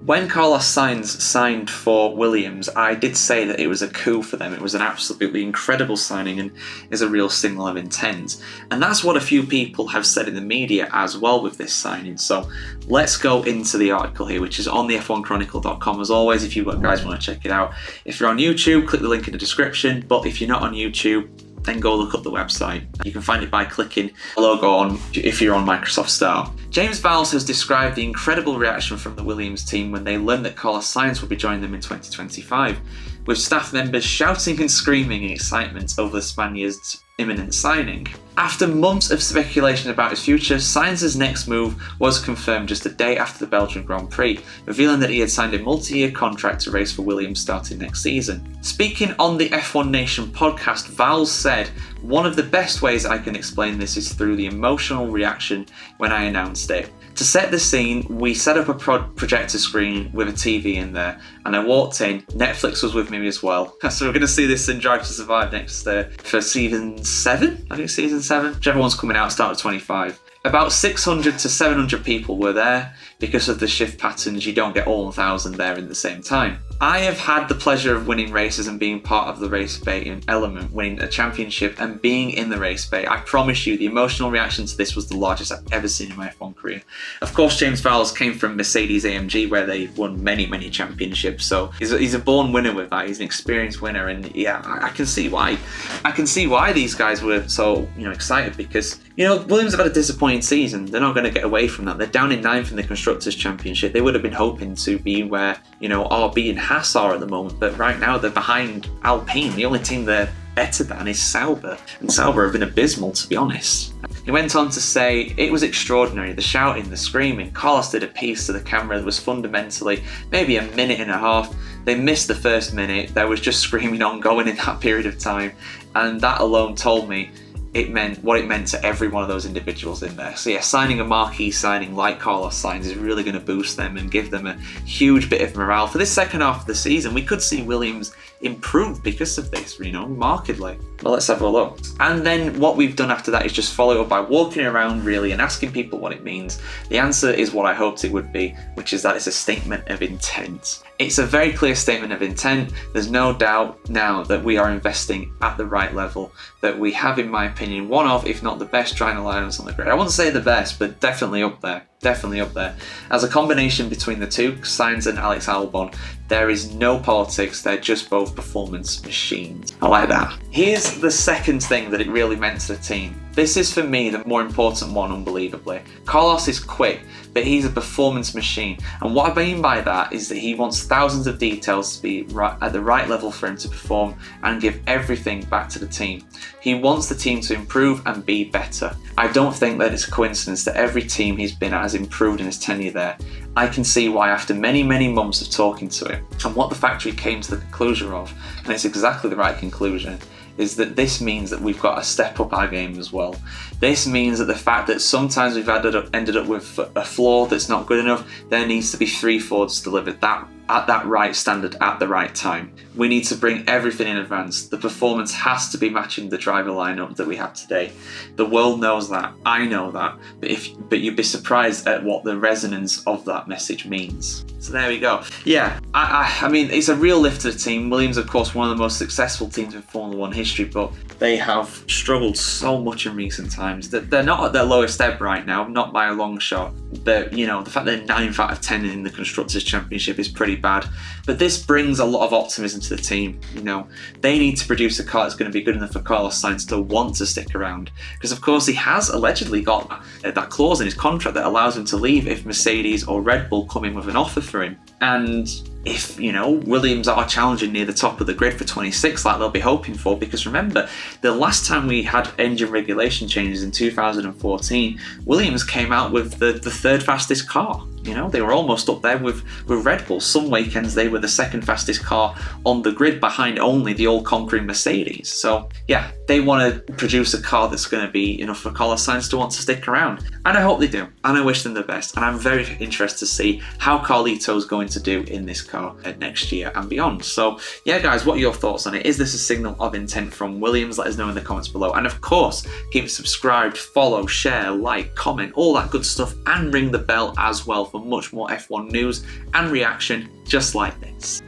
When Carlos Sainz signed for Williams, I did say that it was a coup for them. It was an absolutely incredible signing and is a real signal of intent. And that's what a few people have said in the media as well with this signing. So let's go into the article here, which is on the F1Chronicle.com. As always, if you guys want to check it out. If you're on YouTube, click the link in the description. But if you're not on YouTube, then go look up the website. You can find it by clicking the logo on if you're on Microsoft Star. James Vowles has described the incredible reaction from the Williams team when they learned that Carlos Sainz would be joining them in 2025, with staff members shouting and screaming in excitement over the Spaniard's imminent signing. After months of speculation about his future, Sainz's next move was confirmed just a day after the Belgian Grand Prix, revealing that he had signed a multi-year contract to race for Williams starting next season. Speaking on the F1 Nation podcast, Vowles said, "One of the best ways I can explain this is through the emotional reaction when I announced it. To set the scene, we set up a projector screen with a TV in there, and I walked in. Netflix was with me as well. So we're going to see this in Drive to Survive next for season 7? I think season 7. Whichever one's coming out, start of 25. About 600 to 700 people were there. Because of the shift patterns, you don't get all 1,000 there in the same time. I have had the pleasure of winning races and being part of the race bay element, winning a championship and being in the race bay. I promise you, the emotional reaction to this was the largest I've ever seen in my F1 career." Of course, James Vowles came from Mercedes AMG, where they won many, many championships. So he's a born winner with that. He's an experienced winner, and yeah, I can see why. I can see why these guys were so excited, because Williams have had a disappointing season. They're not going to get away from that. They're down in 9th in the Constructors' Championship. They would have been hoping to be where RB and Haas are at the moment, but right now they're behind Alpine. The only team they're better than is Sauber, and Sauber have been abysmal, to be honest. He went on to say, "It was extraordinary, the shouting, the screaming. Carlos did a piece to the camera that was fundamentally maybe a minute and a half. They missed the first minute. There was just screaming ongoing in that period of time, and that alone told me it meant what it meant to every one of those individuals in there." So yeah, signing a marquee signing like Carlos Sainz is really going to boost them and give them a huge bit of morale. For this second half of the season, we could see Williams improve because of this, markedly. Well, let's have a look. And then what we've done after that is just follow up by walking around really and asking people what it means. The answer is what I hoped it would be, which is that it's a statement of intent. It's a very clear statement of intent. There's no doubt now that we are investing at the right level, that we have, in my opinion, one of, if not the best driver lineups on the grid. I wouldn't say the best, but definitely up there. Definitely up there. As a combination between the two, Sainz and Alex Albon, there is no politics, they're just both performance machines. I like that. Here's the second thing that it really meant to the team. This is, for me, the more important one, unbelievably. Carlos is quick, but he's a performance machine. And what I mean by that is that he wants thousands of details to be at the right level for him to perform and give everything back to the team. He wants the team to improve and be better. I don't think that it's a coincidence that every team he's been at has improved in his tenure there. I can see why after many, many months of talking to him, and what the factory came to the conclusion of, and it's exactly the right conclusion, is that this means that we've got to step up our game as well. This means that the fact that sometimes we've ended up with a floor that's not good enough, there needs to be 3 Fords delivered at that right standard at the right time. We need to bring everything in advance. The performance has to be matching the driver lineup that we have today. The world knows that. I know that. But you'd be surprised at what the resonance of that message means. So there we go. Yeah, I mean, it's a real lift to the team. Williams, of course, one of the most successful teams in Formula 1 history, but they have struggled so much in recent times. They're not at their lowest ebb right now, not by a long shot. The fact they're 9 out of 10 in the Constructors' Championship is pretty bad. But this brings a lot of optimism to the team. They need to produce a car that's going to be good enough for Carlos Sainz to want to stick around. Because, of course, he has allegedly got that clause in his contract that allows him to leave if Mercedes or Red Bull come in with an offer for him. And if, Williams are challenging near the top of the grid for 26, like they'll be hoping for, because remember, the last time we had engine regulation changes in 2014, Williams came out with the third fastest car. They were almost up there with Red Bull. Some weekends they were the second fastest car on the grid, behind only the all-conquering Mercedes. So yeah, they want to produce a car that's going to be enough for Carlos Sainz to want to stick around. And I hope they do. And I wish them the best. And I'm very interested to see how Carlito's going to do in this car next year and beyond. So yeah, guys, what are your thoughts on it? Is this a signal of intent from Williams? Let us know in the comments below. And of course, keep subscribed, follow, share, like, comment, all that good stuff, and ring the bell as well for much more F1 news and reaction just like this.